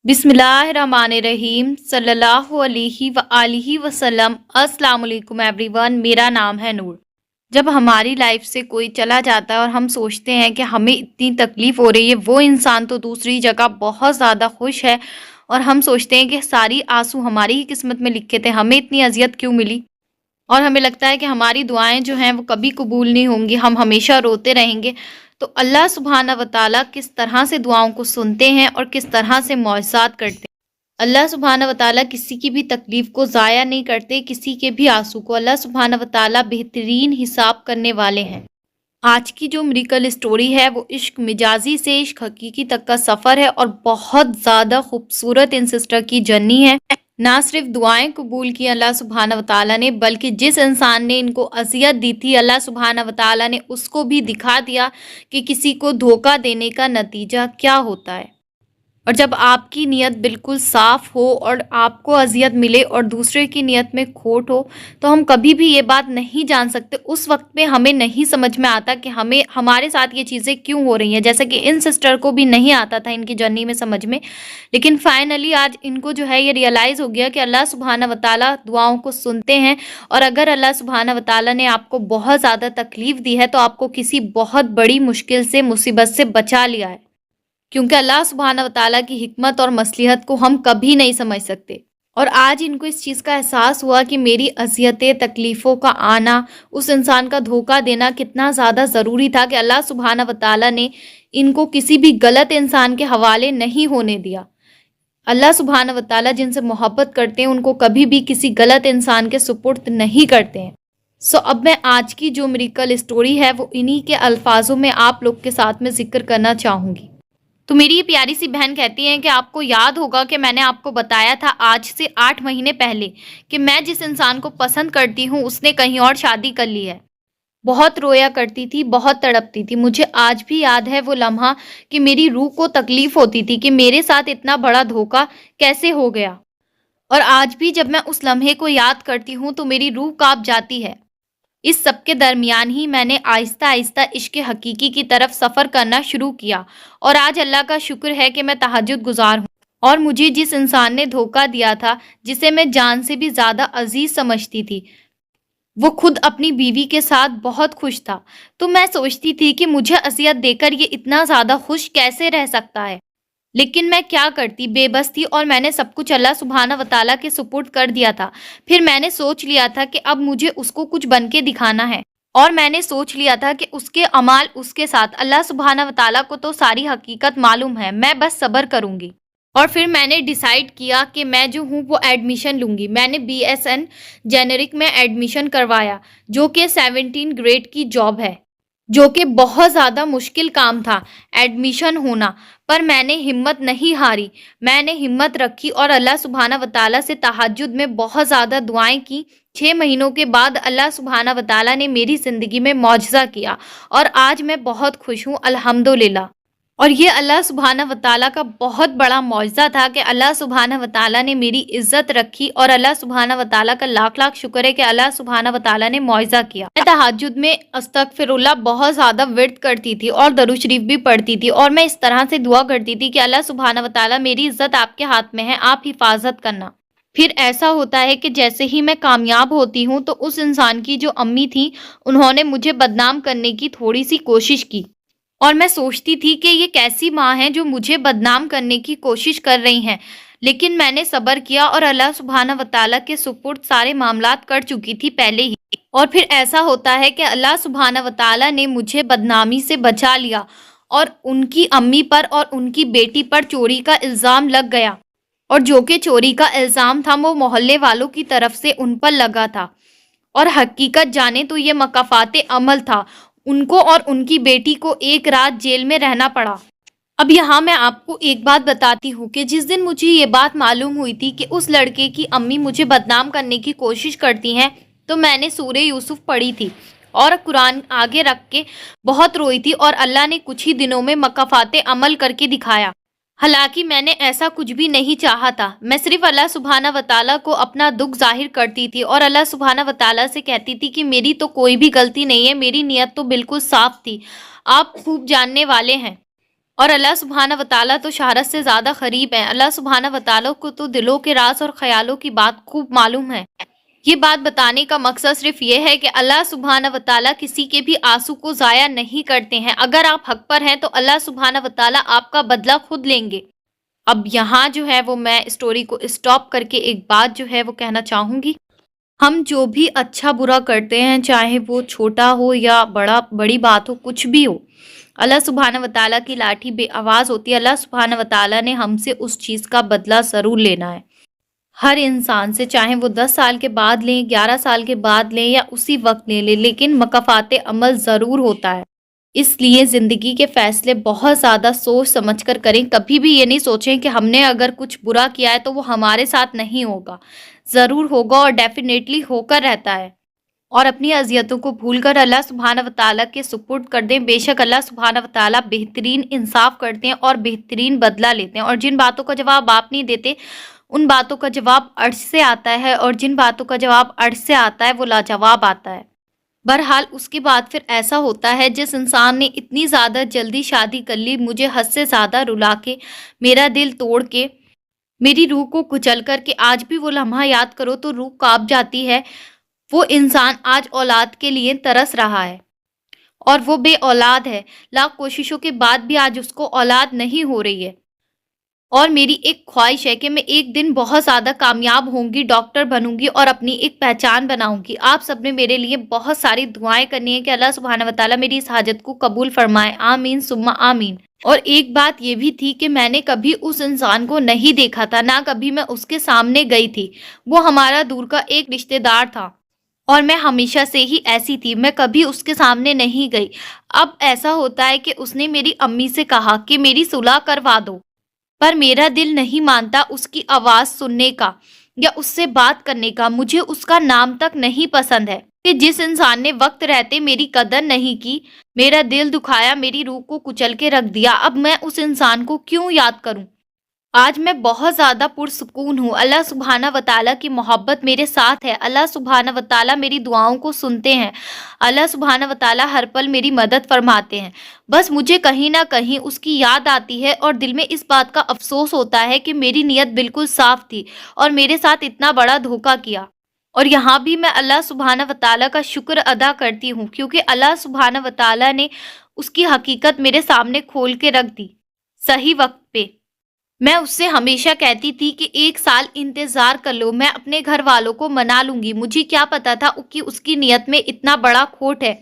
बिस्मिल्लाहिर्रहमानिर्रहीम सल्लल्लाहु अलैहि व आलिहि वसल्लम। अस्सलाम वालेकुम एवरीवन, मेरा नाम है नूर। जब हमारी लाइफ से कोई चला जाता है और हम सोचते हैं कि हमें इतनी तकलीफ़ हो रही है, वो इंसान तो दूसरी जगह बहुत ज़्यादा खुश है और हम सोचते हैं कि सारी आंसू हमारी ही किस्मत में लिखे थे, हमें इतनी अज़ियत क्यों मिली। और हमें लगता है कि हमारी दुआएं जो हैं वो कभी कबूल नहीं होंगी, हम हमेशा रोते रहेंगे। तो अल्लाह सुब्हाना व तआला किस तरह से दुआओं को सुनते हैं और किस तरह से मौजज़ात करते हैं। अल्लाह सुब्हाना व तआला किसी की भी तकलीफ़ को ज़ाया नहीं करते, किसी के भी आंसू को। अल्लाह सुब्हाना व तआला बेहतरीन हिसाब करने वाले हैं। आज की जो मिरेकल स्टोरी है वो इश्क मिजाजी से इश्क हकीकी तक का सफ़र है और बहुत ज़्यादा खूबसूरत इन सिस्टर की जर्नी है। ना सिर्फ दुआएं कबूल की अल्लाह सुब्हाना व तआला ने, बल्कि जिस इंसान ने इनको अजियत दी थी अल्लाह सुब्हाना व तआला ने उसको भी दिखा दिया कि किसी को धोखा देने का नतीजा क्या होता है। और जब आपकी नीयत बिल्कुल साफ़ हो और आपको अज़ियत मिले और दूसरे की नीयत में खोट हो, तो हम कभी भी ये बात नहीं जान सकते। उस वक्त में हमें नहीं समझ में आता कि हमें हमारे साथ ये चीज़ें क्यों हो रही हैं, जैसे कि इन सिस्टर को भी नहीं आता था इनकी जर्नी में समझ में। लेकिन फाइनली आज इनको जो है ये रियलाइज़ हो गया कि अल्लाह सुब्हाना व तआला दुआओं को सुनते हैं। और अगर अल्लाह सुब्हाना व तआला ने आपको बहुत ज़्यादा तकलीफ़ दी है, तो आपको किसी बहुत बड़ी मुश्किल से, मुसीबत से बचा लिया है। क्योंकि अल्लाह सुब्हाना व तआला की हिकमत और मसलिहत को हम कभी नहीं समझ सकते। और आज इनको इस चीज़ का एहसास हुआ कि मेरी अज़ियतें, तकलीफ़ों का आना, उस इंसान का धोखा देना कितना ज़्यादा ज़रूरी था कि अल्लाह सुब्हाना व तआला ने इनको किसी भी गलत इंसान के हवाले नहीं होने दिया। अल्लाह सुब्हाना व तआला जिनसे मोहब्बत करते हैं उनको कभी भी किसी गलत इंसान के सुपुर्द नहीं करते हैं। अब मैं आज की जो मिरेकल स्टोरी है वो इन्हीं के अल्फाजों में आप लोग के साथ में ज़िक्र करना चाहूँगी। तो मेरी ये प्यारी सी बहन कहती हैं कि आपको याद होगा कि मैंने आपको बताया था आज से 8 महीने पहले कि मैं जिस इंसान को पसंद करती हूँ उसने कहीं और शादी कर ली है। बहुत रोया करती थी, बहुत तड़पती थी। मुझे आज भी याद है वो लम्हा कि मेरी रूह को तकलीफ होती थी कि मेरे साथ इतना बड़ा धोखा कैसे हो गया। और आज भी जब मैं उस लम्हे को याद करती हूँ तो मेरी रूह कांप जाती है। इस सब के दरमियान ही मैंने आहिस्ता आहिस्ता इश्क हकीकी की तरफ सफ़र करना शुरू किया। और आज अल्लाह का शुक्र है कि मैं तहज्जुद गुजार हूँ। और मुझे जिस इंसान ने धोखा दिया था, जिसे मैं जान से भी ज़्यादा अजीज समझती थी, वो खुद अपनी बीवी के साथ बहुत खुश था। तो मैं सोचती थी कि मुझे असियत देकर ये इतना ज़्यादा खुश कैसे रह सकता है। लेकिन मैं क्या करती, बेबस थी और मैंने सब कुछ अल्लाह सुब्हाना व तआला के सुपुर्द कर दिया था। फिर मैंने सोच लिया था कि अब मुझे उसको कुछ बन के दिखाना है। और मैंने सोच लिया था कि उसके अमाल उसके साथ, अल्लाह सुब्हाना व तआला को तो सारी हकीकत मालूम है, मैं बस सब्र करूँगी। और फिर मैंने डिसाइड किया कि मैं जो हूँ वो एडमिशन लूँगी। मैंने BSN जेनेरिक में एडमिशन करवाया, जो कि 17 ग्रेड की जॉब है, जो कि बहुत ज़्यादा मुश्किल काम था एडमिशन होना। पर मैंने हिम्मत नहीं हारी, मैंने हिम्मत रखी और अल्लाह सुब्हाना व तआला से तहज्जुद में बहुत ज़्यादा दुआएं की। 6 महीनों के बाद अल्लाह सुब्हाना व तआला ने मेरी ज़िंदगी में मौजज़ा किया और आज मैं बहुत खुश हूँ, अल्हम्दुलिल्लाह। और ये अल्लाह सुब्हाना व तआला का बहुत बड़ा मौजज़ा था कि अल्लाह सुब्हाना व तआला ने मेरी इज़्ज़त रखी। और अल्लाह सुब्हाना व तआला का लाख लाख शुक्र है कि अल्लाह सुब्हाना व तआला ने मौजज़ा किया। मैं तहज्जुद में अस्तगफिरुल्लाह बहुत ज़्यादा विर्द करती थी और दरूद शरीफ भी पढ़ती थी। और मैं इस तरह से दुआ करती थी कि अल्लाह सुब्हाना व तआला मेरी इज़्ज़त आपके हाथ में है, आप हिफाजत करना। फिर ऐसा होता है कि जैसे ही मैं कामयाब होती हूँ तो उस इंसान की जो अम्मी थी, उन्होंने मुझे बदनाम करने की थोड़ी सी कोशिश की। और मैं सोचती थी कि ये कैसी माँ है जो मुझे बदनाम करने की कोशिश कर रही हैं। लेकिन मैंने सब्र किया और अल्लाह सुब्हाना व तआला के सुपुर्द सारे मामलात कर चुकी थी पहले ही। और फिर ऐसा होता है कि अल्लाह सुब्हाना व तआला ने मुझे बदनामी से बचा लिया और उनकी अम्मी पर और उनकी बेटी पर चोरी का इल्ज़ाम लग गया। और जो कि चोरी का इल्ज़ाम था वो मोहल्ले वालों की तरफ से उन पर लगा था। और हकीकत जाने तो ये मकाफाते अमल था। उनको और उनकी बेटी को एक रात जेल में रहना पड़ा। अब यहाँ मैं आपको एक बात बताती हूँ कि जिस दिन मुझे ये बात मालूम हुई थी कि उस लड़के की अम्मी मुझे बदनाम करने की कोशिश करती हैं, तो मैंने सूरे यूसुफ पढ़ी थी और कुरान आगे रख के बहुत रोई थी। और अल्लाह ने कुछ ही दिनों में मकाफाते अमल करके दिखाया। हालांकि मैंने ऐसा कुछ भी नहीं चाहा था, मैं सिर्फ अल्लाह सुब्हाना व तआला को अपना दुख जाहिर करती थी और अल्लाह सुब्हाना व तआला से कहती थी कि मेरी तो कोई भी गलती नहीं है, मेरी नीयत तो बिल्कुल साफ थी, आप खूब जानने वाले हैं। اور اللہ سبحانہ و تعالیٰ تو شہرت سے زیادہ قریب ہیں۔ اللہ سبحانہ و تعالیٰ کو تو دلوں کے راز اور خیالوں کی بات خوب معلوم ہے۔ یہ بات بتانے کا مقصد صرف یہ ہے کہ اللہ سبحانہ و تعالیٰ کسی کے بھی آنسو کو ضائع نہیں کرتے ہیں۔ اگر آپ حق پر ہیں تو اللہ سبحانہ و تعالیٰ آپ کا بدلہ خود لیں گے۔ اب یہاں جو ہے وہ میں اسٹوری کو اسٹاپ کر کے ایک بات جو ہے وہ کہنا چاہوں گی۔ ہم جو بھی اچھا برا کرتے ہیں، چاہے وہ چھوٹا ہو یا بڑی بات ہو، کچھ بھی ہو، اللہ سبحانہ و تعالیٰ کی لاٹھی بے آواز ہوتی ہے۔ اللہ سبحانہ و تعالیٰ نے ہم سے اس چیز کا بدلہ ضرور لینا ہے، ہر انسان سے، چاہے وہ 10 سال کے بعد لیں، 11 سال کے بعد لیں یا اسی وقت لیں، لیکن مکافات عمل ضرور ہوتا ہے۔ اس لیے زندگی کے فیصلے بہت زیادہ سوچ سمجھ کر کریں۔ کبھی بھی یہ نہیں سوچیں کہ ہم نے اگر کچھ برا کیا ہے تو وہ ہمارے ساتھ نہیں ہوگا، ضرور ہوگا اور ڈیفینیٹلی ہو کر رہتا ہے۔ اور اپنی اذیتوں کو بھول کر اللہ سبحانہ و تعالیٰ کے سپرد کر دیں۔ بے شک اللہ سبحانہ و تعالیٰ بہترین انصاف کرتے ہیں اور بہترین بدلہ لیتے ہیں، اور جن باتوں کا جواب آپ نہیں دیتے ان باتوں کا جواب عرش سے آتا ہے، اور جن باتوں کا جواب عرش سے آتا ہے وہ لاجواب آتا ہے۔ بہرحال اس کے بعد پھر ایسا ہوتا ہے، جس انسان نے اتنی زیادہ جلدی شادی کر لی، مجھے حد سے زیادہ رلا کے، میرا دل توڑ کے، میری روح کو کچل کر کے، آج بھی وہ لمحہ یاد کرو تو روح کانپ جاتی ہے۔ وہ انسان آج اولاد کے لیے ترس رہا ہے اور وہ بے اولاد ہے، لاکھ کوششوں کے بعد بھی آج اس کو اولاد نہیں ہو رہی ہے۔ اور میری ایک خواہش ہے کہ میں ایک دن بہت زیادہ کامیاب ہوں گی، ڈاکٹر بنوں گی اور اپنی ایک پہچان بناؤں گی۔ آپ سب نے میرے لیے بہت ساری دعائیں کرنی ہے کہ اللہ سبحانہ و تعالیٰ میری اس حاجت کو قبول فرمائے، آمین ثم آمین۔ اور ایک بات یہ بھی تھی کہ میں نے کبھی اس انسان کو نہیں دیکھا تھا، نہ کبھی میں اس کے سامنے گئی تھی۔ وہ ہمارا دور کا ایک رشتہ دار تھا اور میں ہمیشہ سے ہی ایسی تھی، میں کبھی اس کے سامنے نہیں گئی۔ اب ایسا ہوتا ہے کہ اس نے میری امی سے کہا کہ میری صلح کروا دو، پر میرا دل نہیں مانتا اس کی آواز سننے کا یا اس سے بات کرنے کا۔ مجھے اس کا نام تک نہیں پسند ہے کہ جس انسان نے وقت رہتے میری قدر نہیں کی، میرا دل دکھایا، میری روح کو کچل کے رکھ دیا، اب میں اس انسان کو کیوں یاد کروں؟ آج میں بہت زیادہ پرسکون ہوں۔ اللہ سبحانہ و تعالیٰ کی محبت میرے ساتھ ہے، اللہ سبحانہ و تعالیٰ میری دعاؤں کو سنتے ہیں، اللہ سبحانہ و تعالیٰ ہر پل میری مدد فرماتے ہیں۔ بس مجھے کہیں نہ کہیں اس کی یاد آتی ہے اور دل میں اس بات کا افسوس ہوتا ہے کہ میری نیت بالکل صاف تھی اور میرے ساتھ اتنا بڑا دھوکہ کیا۔ اور یہاں بھی میں اللہ سبحانہ و تعالیٰ کا شکر ادا کرتی ہوں، کیونکہ اللہ سبحانہ و تعالیٰ نے اس کی حقیقت میرے سامنے کھول کے رکھ دی صحیح وقت پہ۔ میں اس سے ہمیشہ کہتی تھی کہ 1 سال انتظار کر لو، میں اپنے گھر والوں کو منا لوں گی۔ مجھے کیا پتا تھا کہ اس کی نیت میں اتنا بڑا کھوٹ ہے،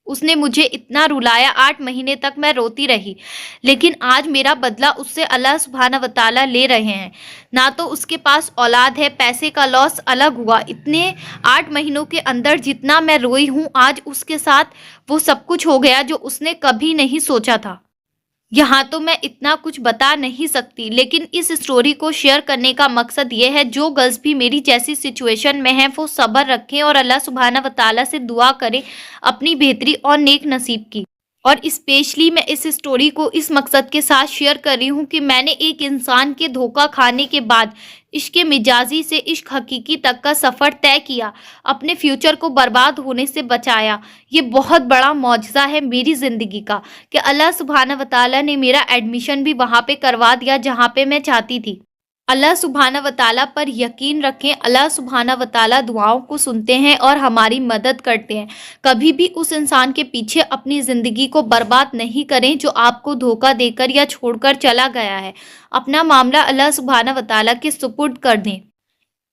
اس نے مجھے اتنا رلایا، 8 مہینے تک میں روتی رہی، لیکن آج میرا بدلہ اس سے اللہ سبحانہ و تعالیٰ لے رہے ہیں۔ نہ تو اس کے پاس اولاد ہے، پیسے کا لاس الگ ہوا، اتنے 8 مہینوں کے اندر جتنا میں روئی ہوں، آج اس کے ساتھ وہ سب کچھ ہو گیا جو اس نے کبھی نہیں سوچا تھا۔ یہاں تو میں اتنا کچھ بتا نہیں سکتی، لیکن اس سٹوری کو شیئر کرنے کا مقصد یہ ہے، جو گرلز بھی میری جیسی سچویشن میں ہیں وہ صبر رکھیں اور اللہ سبحانہ و تعالیٰ سے دعا کریں اپنی بہتری اور نیک نصیب کی۔ اور اسپیشلی میں اس سٹوری کو اس مقصد کے ساتھ شیئر کر رہی ہوں کہ میں نے ایک انسان کے دھوکہ کھانے کے بعد عشق مجازی سے عشق حقیقی تک کا سفر طے کیا، اپنے فیوچر کو برباد ہونے سے بچایا۔ یہ بہت بڑا معجزہ ہے میری زندگی کا کہ اللہ سبحانہ و تعالیٰ نے میرا ایڈمیشن بھی وہاں پہ کروا دیا جہاں پہ میں چاہتی تھی۔ اللہ سبحانہ و تعالیٰ پر یقین رکھیں، اللہ سبحانہ و تعالیٰ دعاؤں کو سنتے ہیں اور ہماری مدد کرتے ہیں۔ کبھی بھی اس انسان کے پیچھے اپنی زندگی کو برباد نہیں کریں جو آپ کو دھوکہ دے کر یا چھوڑ کر چلا گیا ہے۔ اپنا معاملہ اللہ سبحانہ و تعالیٰ کے سپرد کر دیں،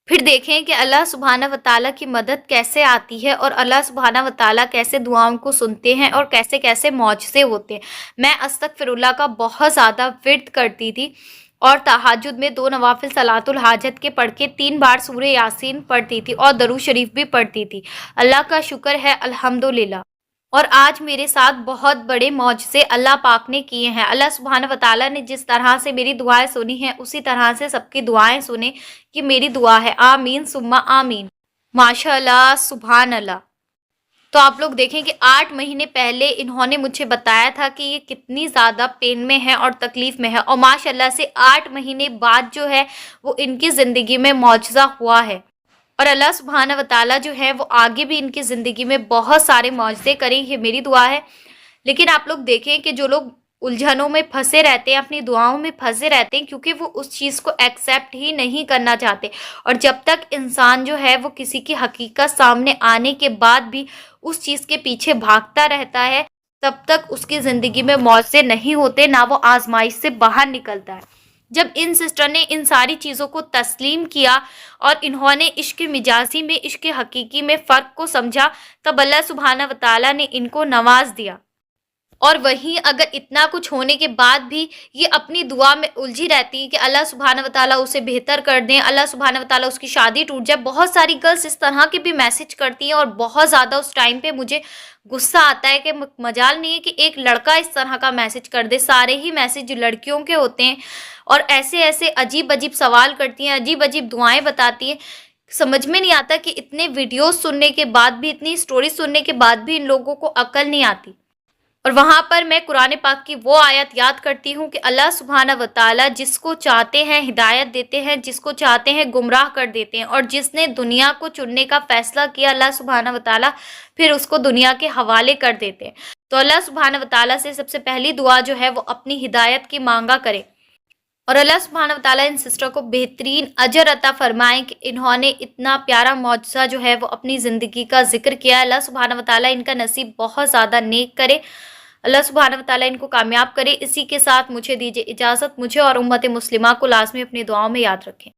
پھر دیکھیں کہ اللہ سبحانہ و تعالیٰ کی مدد کیسے آتی ہے اور اللہ سبحانہ و تعالیٰ کیسے دعاؤں کو سنتے ہیں اور کیسے کیسے معجزے ہوتے ہیں۔ میں استغفر اللہ کا بہت زیادہ ورد کرتی تھی اور تہجد میں 2 نوافل صلاۃ الحاجت کے پڑھ کے 3 بار سورہ یاسین پڑھتی تھی اور درود شریف بھی پڑھتی تھی۔ اللہ کا شکر ہے، الحمدللہ۔ اور آج میرے ساتھ بہت بڑے معجزے اللہ پاک نے کیے ہیں۔ اللہ سبحانہ و تعالیٰ نے جس طرح سے میری دعائیں سنی ہیں اسی طرح سے سب کی دعائیں سنیں، کہ میری دعا ہے، آمین ثم آمین، ماشاء اللہ، سبحان اللہ۔ تو آپ لوگ دیکھیں کہ 8 مہینے پہلے انہوں نے مجھے بتایا تھا کہ یہ کتنی زیادہ پین میں ہے اور تکلیف میں ہے، اور ماشاء اللہ سے 8 مہینے بعد جو ہے وہ ان کی زندگی میں معجزہ ہوا ہے۔ اور اللہ سبحانہ و تعالیٰ جو ہے وہ آگے بھی ان کی زندگی میں بہت سارے معجزے کریں، یہ میری دعا ہے۔ لیکن آپ لوگ دیکھیں کہ جو لوگ उलझनों में फंसे रहते हैं, अपनी दुआओं में फंसे रहते हैं, क्योंकि वो उस चीज़ को एक्सेप्ट ही नहीं करना चाहते। और जब तक इंसान जो है वो किसी की हकीकत सामने आने के बाद भी उस चीज़ के पीछे भागता रहता है, तब तक उसकी ज़िंदगी में मौज़े नहीं होते, ना वो आज़माइश से बाहर निकलता है। जब इन सिस्टर ने इन सारी चीज़ों को तस्लीम किया और इन्होंने इश्क मिजाजी में इश्क हकीकी में फ़र्क को समझा, तब अल्लाह सुब्हाना व तआला ने इनको नवाज दिया। और वहीं अगर इतना कुछ होने के बाद भी ये अपनी दुआ में उलझी रहती है कि अल्लाह सुब्हाना व तआला उसे बेहतर कर दें, अल्लाह सुब्हाना व तआला उसकी शादी टूट जाए। बहुत सारी गर्ल्स इस तरह के भी मैसेज करती हैं और बहुत ज़्यादा उस टाइम पे मुझे गुस्सा आता है कि मजाल नहीं है कि एक लड़का इस तरह का मैसेज कर दे। सारे ही मैसेज लड़कियों के होते हैं और ऐसे ऐसे अजीब अजीब सवाल करती हैं, अजीब अजीब दुआएं बताती हैं। समझ में नहीं आता कि इतने वीडियोस सुनने के बाद भी, इतनी स्टोरी सुनने के बाद भी इन लोगों को अकल नहीं आती। और वहाँ पर मैं कुरान पाक की वो आयत याद करती हूँ कि अल्लाह सुब्हाना व तआला जिसको चाहते हैं हिदायत देते हैं, जिसको चाहते हैं गुमराह कर देते हैं। और जिसने दुनिया को चुनने का फैसला किया अल्लाह सुब्हाना व तआला फिर उसको दुनिया के हवाले कर देते हैं। तो अल्लाह सुब्हाना व तआला से सबसे पहली दुआ जो है वो अपनी हिदायत की मांगा करें और अल्लाह सुब्हाना व तआला इन सिस्टर को बेहतरीन अजर अता फरमाएं कि इन्होंने इतना प्यारा मौजज़ा जो है वो अपनी ज़िंदगी का जिक्र किया। अल्लाह सुब्हाना व तआला इनका नसीब बहुत ज़्यादा नेक करे, अल्लाह सुब्हाना व तआला इनको कामयाब करे। इसी के साथ मुझे दीजिए इजाज़त। मुझे और उम्मत मुस्लिमा को लाज़मी अपनी दुआओं में याद रखें।